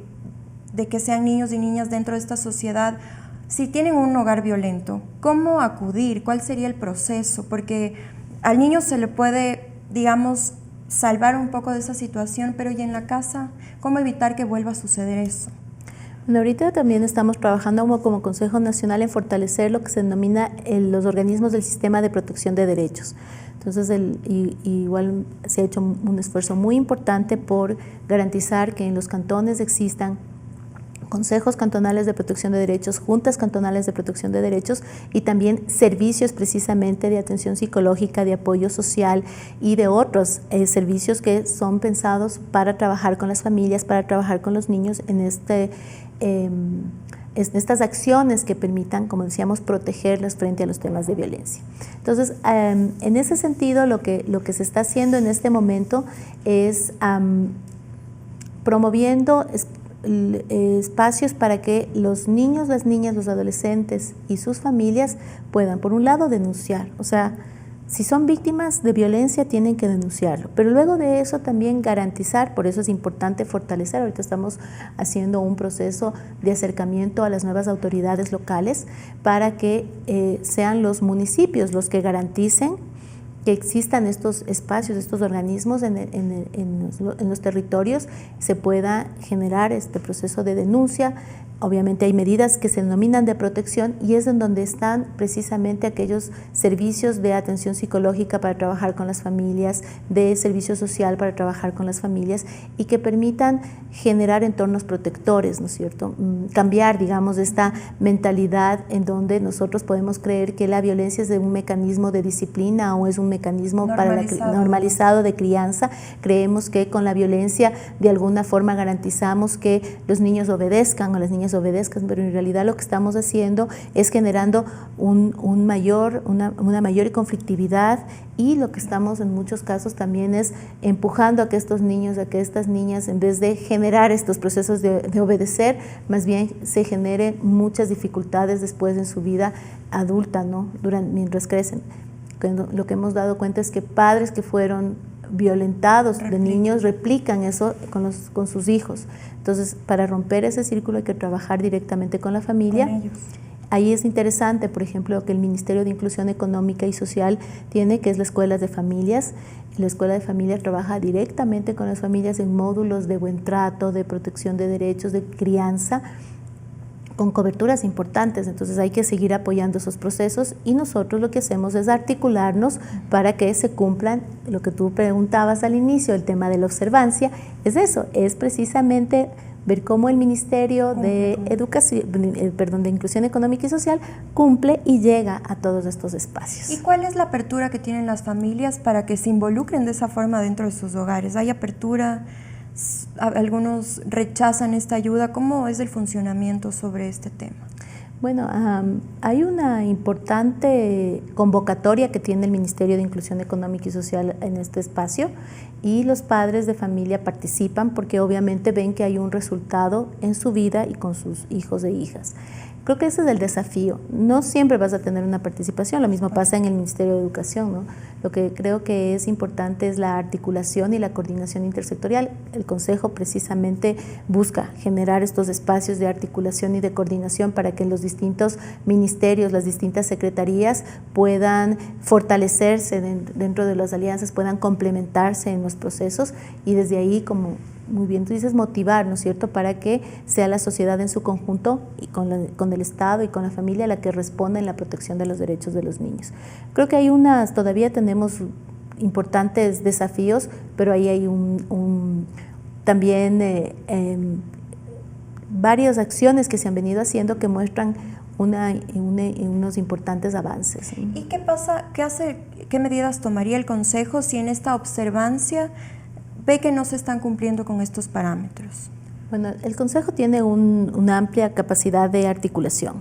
que sean niños y niñas dentro de esta sociedad, si tienen un hogar violento, ¿cómo acudir? ¿Cuál sería el proceso? Porque al niño se le puede, digamos, salvar un poco de esa situación, pero ¿y en la casa? ¿Cómo evitar que vuelva a suceder eso? Bueno, ahorita también estamos trabajando como Consejo Nacional en fortalecer lo que se denomina los organismos del sistema de protección de derechos. Entonces, igual se ha hecho un esfuerzo muy importante por garantizar que en los cantones existan consejos cantonales de protección de derechos, juntas cantonales de protección de derechos y también servicios precisamente de atención psicológica, de apoyo social y de otros servicios que son pensados para trabajar con las familias, para trabajar con los niños en estas acciones que permitan, como decíamos, protegerlos frente a los temas de violencia. Entonces, en ese sentido, lo que se está haciendo en este momento es promoviendo espacios para que los niños, las niñas, los adolescentes y sus familias puedan, por un lado, denunciar. O sea, si son víctimas de violencia tienen que denunciarlo, pero luego de eso también garantizar, por eso es importante fortalecer, ahorita estamos haciendo un proceso de acercamiento a las nuevas autoridades locales para que sean los municipios los que garanticen que existan estos espacios, estos organismos en los territorios, se pueda generar este proceso de denuncia. Obviamente hay medidas que se denominan de protección y es en donde están precisamente aquellos servicios de atención psicológica para trabajar con las familias, de servicio social para trabajar con las familias y que permitan generar entornos protectores, ¿no es cierto? Cambiar, digamos, esta mentalidad en donde nosotros podemos creer que la violencia es de un mecanismo de disciplina o es un mecanismo normalizado de crianza. Creemos que con la violencia de alguna forma garantizamos que los niños obedezcan o las niñas niñas obedezcan, pero en realidad lo que estamos haciendo es generando una mayor conflictividad, y lo que estamos en muchos casos también es empujando a que estos niños, a que estas niñas, en vez de generar estos procesos de obedecer, más bien se generen muchas dificultades después en su vida adulta, ¿no? Mientras crecen. Lo que hemos dado cuenta es que padres que fueron violentados de niños replican eso con sus hijos. Entonces, para romper ese círculo hay que trabajar directamente con la familia. Con ellos. Ahí es interesante, por ejemplo, lo que el Ministerio de Inclusión Económica y Social tiene, que es la Escuela de Familias. La Escuela de Familias trabaja directamente con las familias en módulos de buen trato, de protección de derechos, de crianza, con coberturas importantes. Entonces hay que seguir apoyando esos procesos, y nosotros lo que hacemos es articularnos para que se cumplan lo que tú preguntabas al inicio, el tema de la observancia. Es eso, es precisamente ver cómo el Ministerio de de Inclusión Económica y Social cumple y llega a todos estos espacios. ¿Y cuál es la apertura que tienen las familias para que se involucren de esa forma dentro de sus hogares? ¿Hay apertura? ¿Algunos rechazan esta ayuda? ¿Cómo es el funcionamiento sobre este tema? Bueno, hay una importante convocatoria que tiene el Ministerio de Inclusión Económica y Social en este espacio, y los padres de familia participan porque obviamente ven que hay un resultado en su vida y con sus hijos e hijas. Creo que ese es el desafío. No siempre vas a tener una participación, lo mismo pasa en el Ministerio de Educación, ¿no? Lo que creo que es importante es la articulación y la coordinación intersectorial. El Consejo precisamente busca generar estos espacios de articulación y de coordinación para que los distintos ministerios, las distintas secretarías puedan fortalecerse dentro de las alianzas, puedan complementarse en los procesos, y desde ahí, como muy bien tú dices, motivar, ¿no es cierto?, para que sea la sociedad en su conjunto y con el Estado y con la familia la que responda en la protección de los derechos de los niños. Creo que todavía tenemos importantes desafíos, pero ahí hay también varias acciones que se han venido haciendo que muestran unos importantes avances. ¿Y qué pasa, qué medidas tomaría el Consejo si en esta observancia ve que no se están cumpliendo con estos parámetros? Bueno, el Consejo tiene una amplia capacidad de articulación.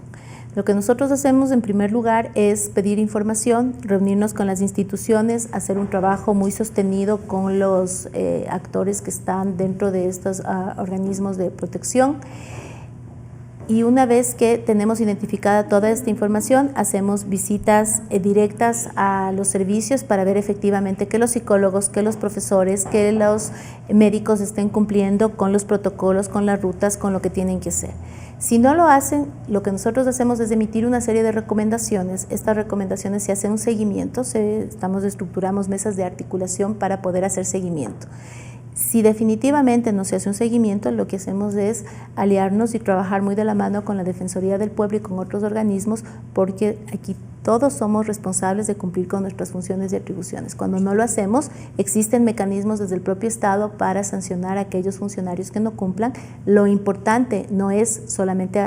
Lo que nosotros hacemos en primer lugar es pedir información, reunirnos con las instituciones, hacer un trabajo muy sostenido con los actores que están dentro de estos organismos de protección. Y una vez que tenemos identificada toda esta información, hacemos visitas directas a los servicios para ver efectivamente que los psicólogos, que los profesores, que los médicos estén cumpliendo con los protocolos, con las rutas, con lo que tienen que hacer. Si no lo hacen, lo que nosotros hacemos es emitir una serie de recomendaciones. Estas recomendaciones se hace un seguimiento, estructuramos mesas de articulación para poder hacer seguimiento. Si definitivamente no se hace un seguimiento, lo que hacemos es aliarnos y trabajar muy de la mano con la Defensoría del Pueblo y con otros organismos, porque aquí todos somos responsables de cumplir con nuestras funciones y atribuciones. Cuando no lo hacemos, existen mecanismos desde el propio Estado para sancionar a aquellos funcionarios que no cumplan. Lo importante no es solamente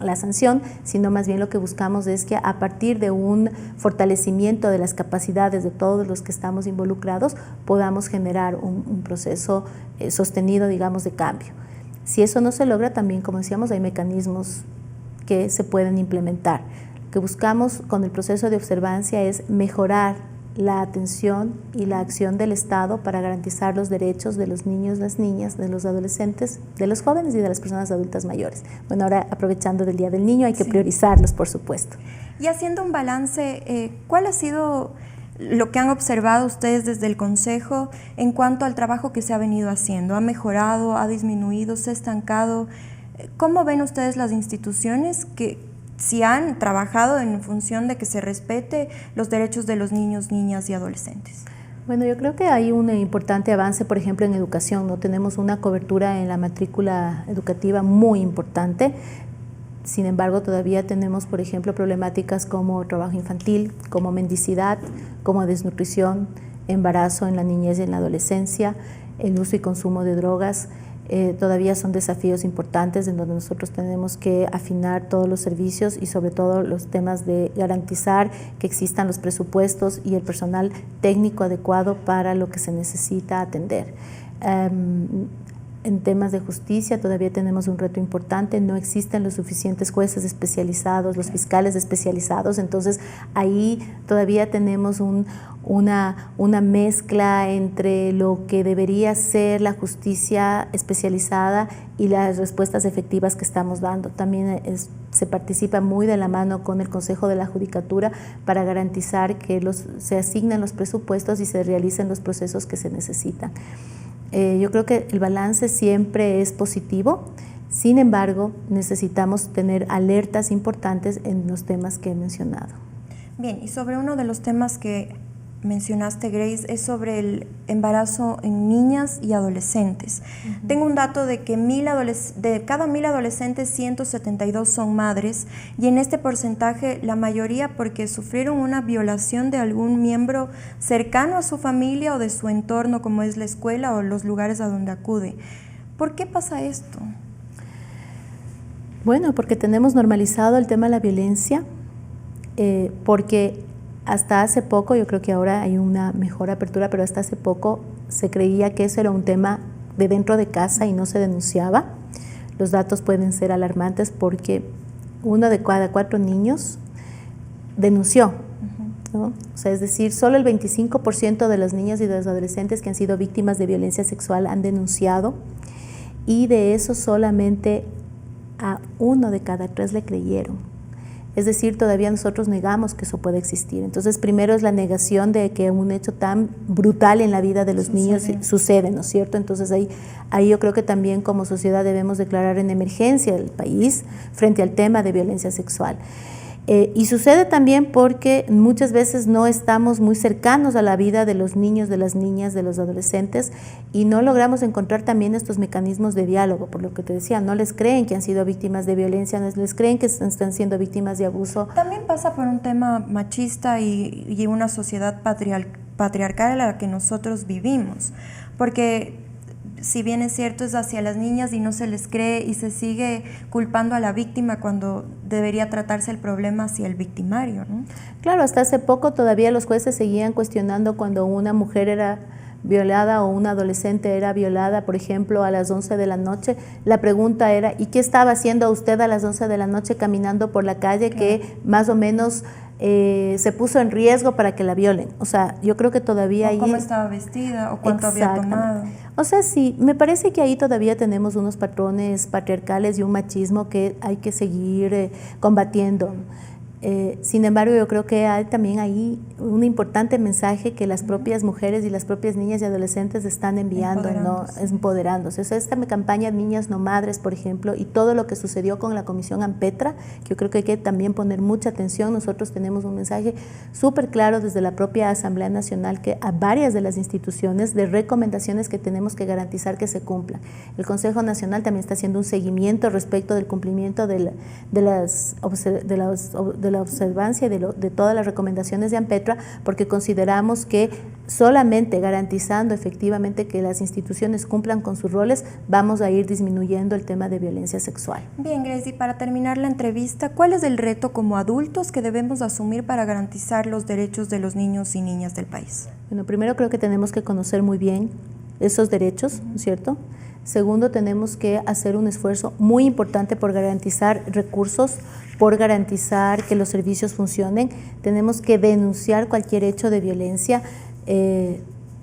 la sanción, sino más bien lo que buscamos es que a partir de un fortalecimiento de las capacidades de todos los que estamos involucrados podamos generar un proceso sostenido, digamos, de cambio. Si eso no se logra, también, como decíamos, hay mecanismos que se pueden implementar. Lo que buscamos con el proceso de observancia es mejorar la atención y la acción del Estado para garantizar los derechos de los niños, las niñas, de los adolescentes, de los jóvenes y de las personas adultas mayores. Bueno, ahora aprovechando del Día del Niño hay que priorizarlos, por supuesto. Y haciendo un balance, ¿cuál ha sido lo que han observado ustedes desde el Consejo en cuanto al trabajo que se ha venido haciendo? ¿Ha mejorado, ha disminuido, se ha estancado? ¿Cómo ven ustedes las instituciones si han trabajado en función de que se respete los derechos de los niños, niñas y adolescentes? Bueno, yo creo que hay un importante avance, por ejemplo, en educación, ¿no? Tenemos una cobertura en la matrícula educativa muy importante. Sin embargo, todavía tenemos, por ejemplo, problemáticas como trabajo infantil, como mendicidad, como desnutrición, embarazo en la niñez y en la adolescencia, el uso y consumo de drogas. Todavía son desafíos importantes en donde nosotros tenemos que afinar todos los servicios y sobre todo los temas de garantizar que existan los presupuestos y el personal técnico adecuado para lo que se necesita atender. En temas de justicia todavía tenemos un reto importante, no existen los suficientes jueces especializados, los fiscales especializados, entonces ahí todavía tenemos una mezcla entre lo que debería ser la justicia especializada y las respuestas efectivas que estamos dando. También se participa muy de la mano con el Consejo de la Judicatura para garantizar que se asignen los presupuestos y se realicen los procesos que se necesitan. Yo creo que el balance siempre es positivo, sin embargo, necesitamos tener alertas importantes en los temas que he mencionado. Bien, y sobre uno de los temas que mencionaste, Grace, es sobre el embarazo en niñas y adolescentes. Tengo un dato de que de cada 1000 adolescentes, 172 son madres, y en este porcentaje la mayoría porque sufrieron una violación de algún miembro cercano a su familia o de su entorno, como es la escuela o los lugares a donde acude. ¿Por qué pasa esto? Bueno, porque tenemos normalizado el tema de la violencia, porque hasta hace poco, yo creo que ahora hay una mejor apertura, pero hasta hace poco se creía que eso era un tema de dentro de casa y no se denunciaba. Los datos pueden ser alarmantes porque 1 de cada 4 niños denunció, ¿no? O sea, es decir, solo el 25% de los niños y de los adolescentes que han sido víctimas de violencia sexual han denunciado, y de eso solamente a 1 de cada 3 le creyeron. Es decir, todavía nosotros negamos que eso puede existir. Entonces, primero es la negación de que un hecho tan brutal en la vida de los niños sucede, ¿no es cierto? Entonces, ahí yo creo que también como sociedad debemos declarar en emergencia el país frente al tema de violencia sexual. Y sucede también porque muchas veces no estamos muy cercanos a la vida de los niños, de las niñas, de los adolescentes, y no logramos encontrar también estos mecanismos de diálogo, por lo que te decía, no les creen que han sido víctimas de violencia, no les creen que están siendo víctimas de abuso. También pasa por un tema machista y una sociedad patriarcal en la que nosotros vivimos, porque si bien es cierto, es hacia las niñas y no se les cree y se sigue culpando a la víctima cuando debería tratarse el problema hacia el victimario, ¿no? Claro, hasta hace poco todavía los jueces seguían cuestionando cuando una mujer era violada o una adolescente era violada, por ejemplo, a las 11 de la noche. La pregunta era, ¿y qué estaba haciendo usted a las 11 de la noche caminando por la calle que más o menos se puso en riesgo para que la violen? O sea, yo creo que todavía ahí... ¿Cómo estaba vestida o cuánto había tomado? O sea, sí, me parece que ahí todavía tenemos unos patrones patriarcales y un machismo que hay que seguir combatiendo. Sin embargo, yo creo que hay también ahí un importante mensaje que las propias mujeres y las propias niñas y adolescentes están enviando, empoderándose. O sea, esta campaña Niñas No Madres, por ejemplo, y todo lo que sucedió con la Comisión Ampetra, que yo creo que hay que también poner mucha atención. Nosotros tenemos un mensaje súper claro desde la propia Asamblea Nacional que a varias de las instituciones de recomendaciones que tenemos que garantizar que se cumplan. El Consejo Nacional también está haciendo un seguimiento respecto del cumplimiento de la observancia de todas las recomendaciones de Ampetra, porque consideramos que solamente garantizando efectivamente que las instituciones cumplan con sus roles, vamos a ir disminuyendo el tema de violencia sexual. Bien, Grace, y para terminar la entrevista, ¿cuál es el reto como adultos que debemos asumir para garantizar los derechos de los niños y niñas del país? Bueno, primero creo que tenemos que conocer muy bien esos derechos, ¿no es cierto? Segundo, tenemos que hacer un esfuerzo muy importante por garantizar recursos, por garantizar que los servicios funcionen. Tenemos que denunciar cualquier hecho de violencia.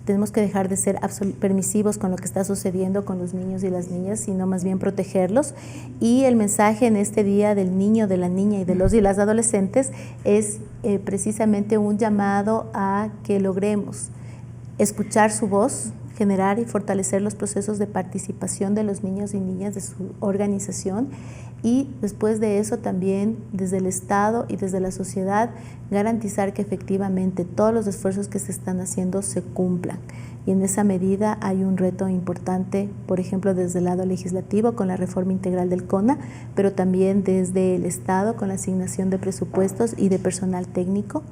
Tenemos que dejar de ser permisivos con lo que está sucediendo con los niños y las niñas, sino más bien protegerlos. Y el mensaje en este día del niño, de la niña y de los y las adolescentes es precisamente un llamado a que logremos escuchar su voz, generar y fortalecer los procesos de participación de los niños y niñas de su organización, y después de eso también desde el Estado y desde la sociedad garantizar que efectivamente todos los esfuerzos que se están haciendo se cumplan. Y en esa medida hay un reto importante, por ejemplo, desde el lado legislativo con la reforma integral del CONA, pero también desde el Estado con la asignación de presupuestos y de personal técnico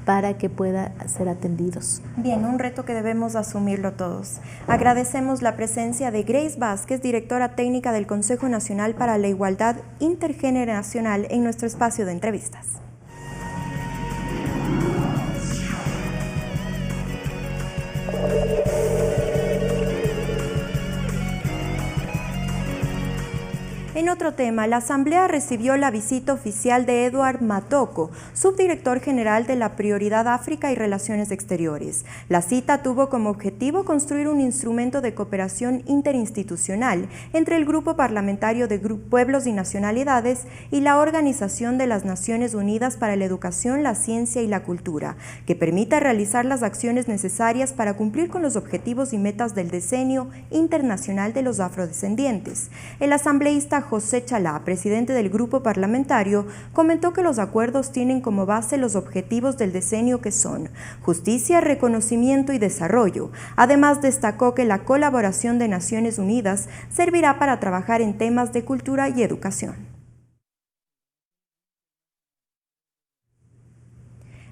para que puedan ser atendidos. Bien, un reto que debemos asumirlo todos. Agradecemos la presencia de Grace Vázquez, directora técnica del Consejo Nacional para la Igualdad Intergeneracional, en nuestro espacio de entrevistas. En otro tema, la Asamblea recibió la visita oficial de Eduard Matoko, subdirector general de la Prioridad África y Relaciones Exteriores. La cita tuvo como objetivo construir un instrumento de cooperación interinstitucional entre el Grupo Parlamentario de Pueblos y Nacionalidades y la Organización de las Naciones Unidas para la Educación, la Ciencia y la Cultura, que permita realizar las acciones necesarias para cumplir con los objetivos y metas del Decenio Internacional de los Afrodescendientes. El asambleísta José Chalá, presidente del grupo parlamentario, comentó que los acuerdos tienen como base los objetivos del decenio que son justicia, reconocimiento y desarrollo. Además, destacó que la colaboración de Naciones Unidas servirá para trabajar en temas de cultura y educación.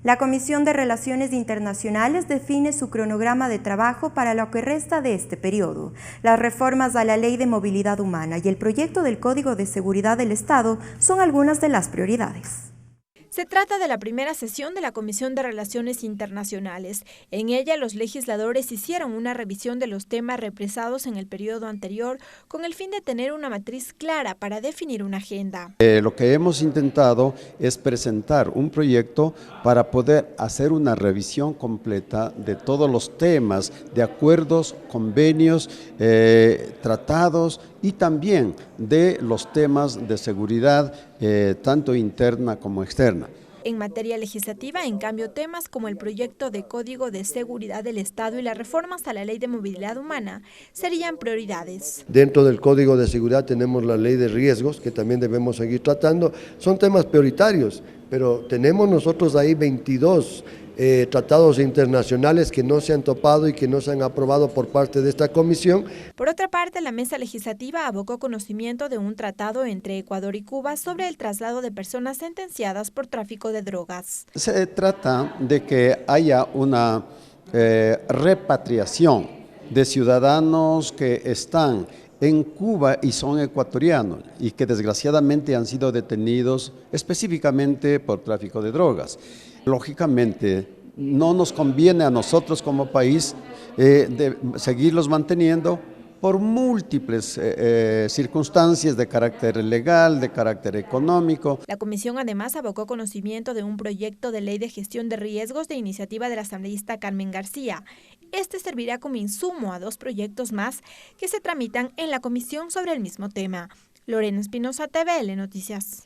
La Comisión de Relaciones Internacionales define su cronograma de trabajo para lo que resta de este periodo. Las reformas a la Ley de Movilidad Humana y el proyecto del Código de Seguridad del Estado son algunas de las prioridades. Se trata de la primera sesión de la Comisión de Relaciones Internacionales. En ella, los legisladores hicieron una revisión de los temas represados en el periodo anterior con el fin de tener una matriz clara para definir una agenda. Lo que hemos intentado es presentar un proyecto para poder hacer una revisión completa de todos los temas de acuerdos, convenios, tratados y también de los temas de seguridad, tanto interna como externa. En materia legislativa, en cambio, temas como el proyecto de Código de Seguridad del Estado y las reformas a la Ley de Movilidad Humana serían prioridades. Dentro del Código de Seguridad tenemos la Ley de Riesgos, que también debemos seguir tratando. Son temas prioritarios, pero tenemos nosotros ahí 22 tratados internacionales que no se han topado y que no se han aprobado por parte de esta comisión. Por otra parte, la mesa legislativa abocó conocimiento de un tratado entre Ecuador y Cuba sobre el traslado de personas sentenciadas por tráfico de drogas. Se trata de que haya una repatriación de ciudadanos que están en Cuba y son ecuatorianos y que desgraciadamente han sido detenidos específicamente por tráfico de drogas. Lógicamente, no nos conviene a nosotros como país de seguirlos manteniendo por múltiples circunstancias de carácter legal, de carácter económico. La comisión además abocó conocimiento de un proyecto de ley de gestión de riesgos de iniciativa del asambleísta Carmen García. Este servirá como insumo a 2 proyectos más que se tramitan en la comisión sobre el mismo tema. Lorena Espinosa, TVL Noticias.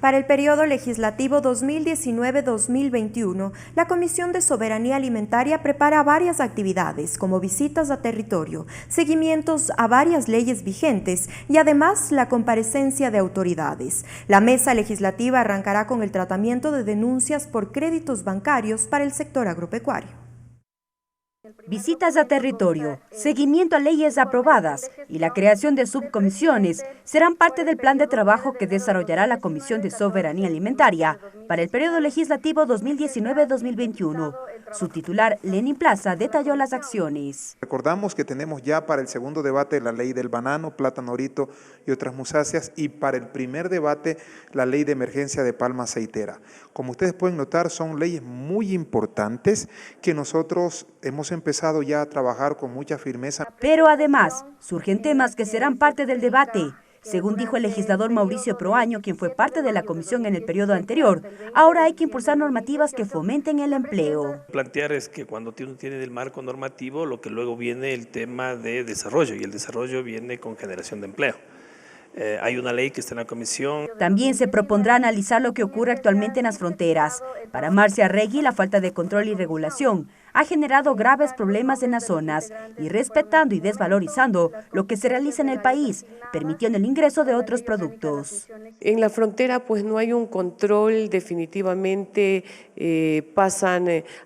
Para el periodo legislativo 2019-2021, la Comisión de Soberanía Alimentaria prepara varias actividades, como visitas a territorio, seguimientos a varias leyes vigentes y además la comparecencia de autoridades. La mesa legislativa arrancará con el tratamiento de denuncias por créditos bancarios para el sector agropecuario. Visitas a territorio, seguimiento a leyes aprobadas y la creación de subcomisiones serán parte del plan de trabajo que desarrollará la Comisión de Soberanía Alimentaria para el periodo legislativo 2019-2021. Su titular, Lenin Plaza, detalló las acciones. Recordamos que tenemos ya para el segundo debate la ley del banano, plátano orito y otras musáceas, y para el primer debate la ley de emergencia de palma aceitera. Como ustedes pueden notar, son leyes muy importantes que nosotros hemos empezado ya a trabajar con mucha firmeza. Pero además, surgen temas que serán parte del debate. Según dijo el legislador Mauricio Proaño, quien fue parte de la comisión en el periodo anterior, ahora hay que impulsar normativas que fomenten el empleo. Plantear es que cuando uno tiene el marco normativo, lo que luego viene el tema de desarrollo, y el desarrollo viene con generación de empleo. Hay una ley que está en la comisión. También se propondrá analizar lo que ocurre actualmente en las fronteras. Para Marcia Regui, la falta de control y regulación ha generado graves problemas en las zonas y respetando y desvalorizando lo que se realiza en el país, permitiendo el ingreso de otros productos. En la frontera pues no hay un control, definitivamente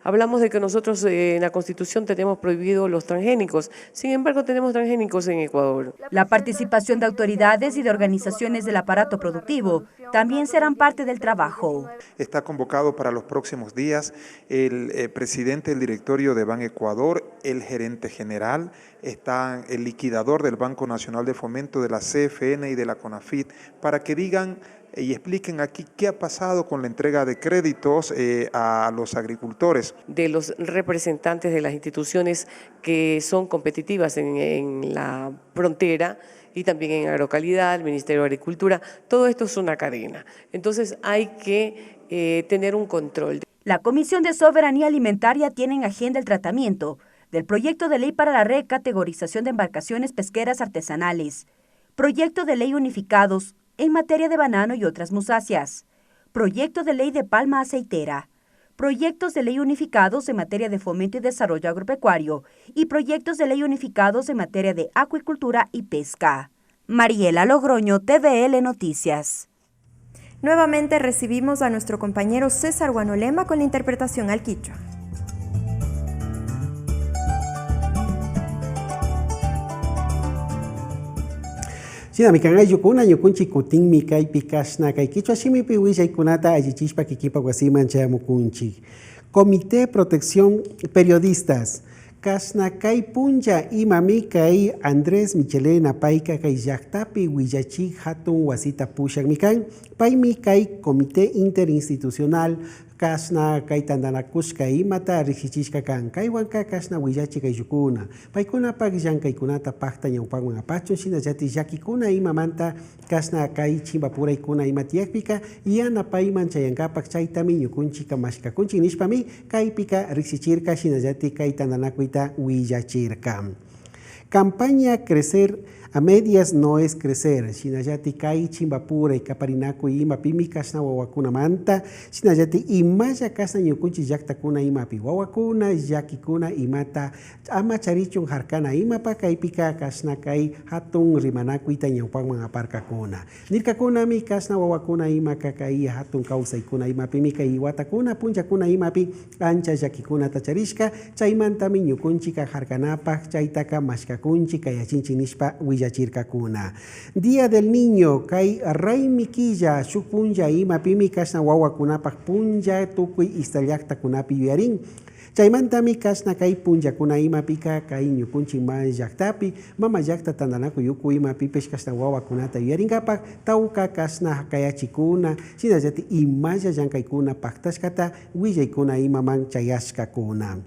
hablamos de que nosotros en la Constitución tenemos prohibido los transgénicos, sin embargo tenemos transgénicos en Ecuador. La participación de autoridades y de organizaciones del aparato productivo también serán parte del trabajo. Está convocado para los próximos días el presidente del directorio de Ban Ecuador, el gerente general, está el liquidador del Banco Nacional de Fomento, de la CFN y de la CONAFIT, para que digan y expliquen aquí qué ha pasado con la entrega de créditos a los agricultores. De los representantes de las instituciones que son competitivas en la frontera y también en Agrocalidad, el Ministerio de Agricultura. Todo esto es una cadena. Entonces hay que tener un control. La Comisión de Soberanía Alimentaria tiene en agenda el tratamiento del proyecto de ley para la recategorización de embarcaciones pesqueras artesanales, proyecto de ley unificados en materia de banano y otras musáceas, proyecto de ley de palma aceitera, proyectos de ley unificados en materia de fomento y desarrollo agropecuario y proyectos de ley unificados en materia de acuicultura y pesca. Mariela Logroño, TVL Noticias. Nuevamente recibimos a nuestro compañero César Guanolema con la interpretación al quichua. Sina mikanga yukuna yukunchi kutin mikai pikashna kai kichwa shimi piwisha ikunata ayichishpa kikipa guasiman chayamukunchi. Comité Protección Periodistas. Kasna kai punja imami kai Andrés Michelena paika kai yaktapi wiyachi hatun wasita pushan mikan. Paimi kai Comité Interinstitucional. Kasna kai tandanakushka imata rixichishka kan kai wanka kasna wiyachi kai yukuna paikuna pagyan kai kunata pakta ñawpakman apachun shina llati llakikuna imamanta kasna kai chimbapura ikuna imatiakpika yana payman chayankapak chaytami ñukunchika mashkakunchik nishpami kaypika rixichirka shina llati kai tandanakuita wiyachirka. Campaña Crecer a medias no es crecer. Shinayati kai chimbapura y caparinaku y mapimi kasna wawakuna manta. Shinayati imaya kasna ñukunchi yaktakuna imapi wawakuna yakikuna imata ama charichun harkana imapa kaipika kasna kai hatun rimanaku ita ñawpakman aparkakuna. Nirkakuna mi kasna wawakuna imaka kai hatun kausaykuna imapimi kai watakuna punchakuna imapi ancha yakikuna tacharishka chaymantami ñukunchika harkanapak chaytaka mashkakunchi kayachinchi nishpa Yachirkakuna. Día del Niño, kai Raimi Quilla, Shupunja, Ima Pimi, Kasna Wawakunapak Punja, Tukui, Istallakta Kunapi Yarin. Chaymantami kasna kai punja kuna ima pika kai ñukunchi ma yaktapi, mama yakta tandanaku yuku ima pipesh kasna wawa kunata yaringapak, tauka kasna kayachikuna, sinayati imaya yankaykuna paktashkata, willaykuna ima man chayashkakuna.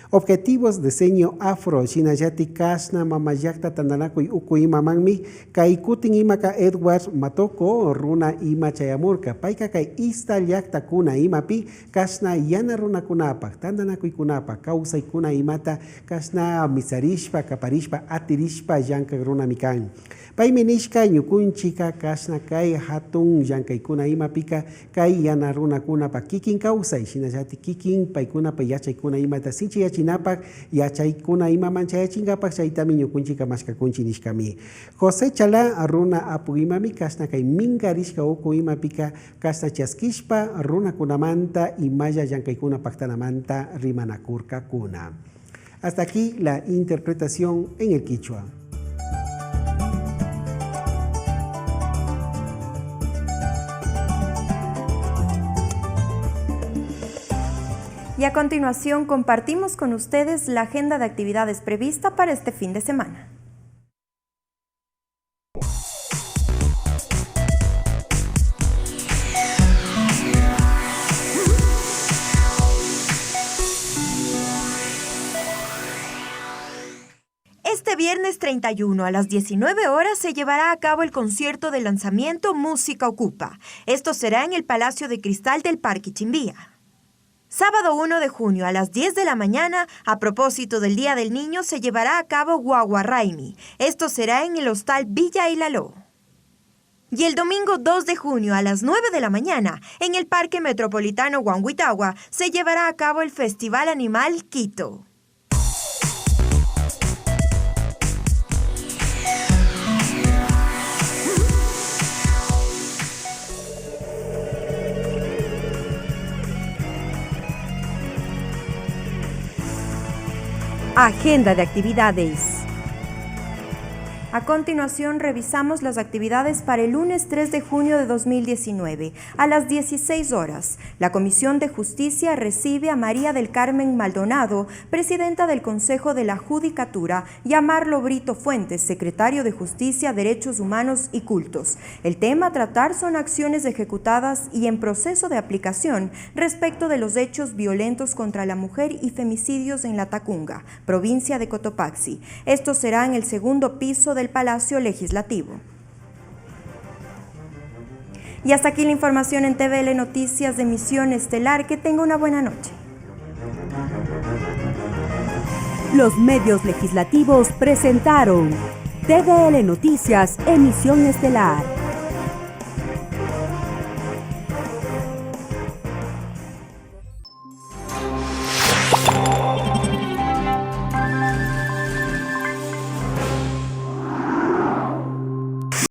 Objetivos de diseño afro, Shinayati Kasna, Mamayakta Tandanaku Uku Ima Manmi, Kaikutin Imaka Edwards Matoko, Runa Ima Chayamurka, Paika Kai Ista Yakta Kuna Imapi, Kasna Yana Runa Kunapa, Tandanaku Kunapa, Kausa Kuna Imata, Kasna Misarishpa, Kaparishpa, Atirishpa, Yanka Runa Mikan. Paiminishka ñukunchika kasna kai hatun llank'aykuna imapika kai yana runakuna kikin kawsay shinallati kikin paykuna yachaykuna imata sinchi yachinapak yachaykuna imaman chayachinkapak chaytami ñukunchika mashkakunchi nishkami. José Chala runa apu imami kasna kai minkarishka uku imapika kasna chaskishpa runakunamanta imaya llank'aykuna paktanamanta rimanakurkakuna. Hasta aquí la interpretación en el quichua. Y a continuación compartimos con ustedes la agenda de actividades prevista para este fin de semana. Este viernes 31 a las 19 horas se llevará a cabo el concierto de lanzamiento Música Ocupa. Esto será en el Palacio de Cristal del Parque Chimbía. Sábado 1 de junio a las 10 de la mañana, a propósito del Día del Niño, se llevará a cabo Guaguaraimi. Esto será en el Hostal Villa Ilaló. Y el domingo 2 de junio a las 9 de la mañana, en el Parque Metropolitano Huanhuitagua, se llevará a cabo el Festival Animal Quito. Agenda de actividades. A continuación revisamos las actividades para el lunes 3 de junio de 2019. A las 16 horas, la Comisión de Justicia recibe a María del Carmen Maldonado, presidenta del Consejo de la Judicatura, y a Marlo Brito Fuentes, secretario de Justicia, Derechos Humanos y Cultos. El tema a tratar son acciones ejecutadas y en proceso de aplicación respecto de los hechos violentos contra la mujer y femicidios en La Tacunga, provincia de Cotopaxi. Esto será en el segundo piso del del Palacio Legislativo. Y hasta aquí la información en TVL Noticias de Emisión Estelar. Que tenga una buena noche. Los medios legislativos presentaron TVL Noticias Emisión Estelar.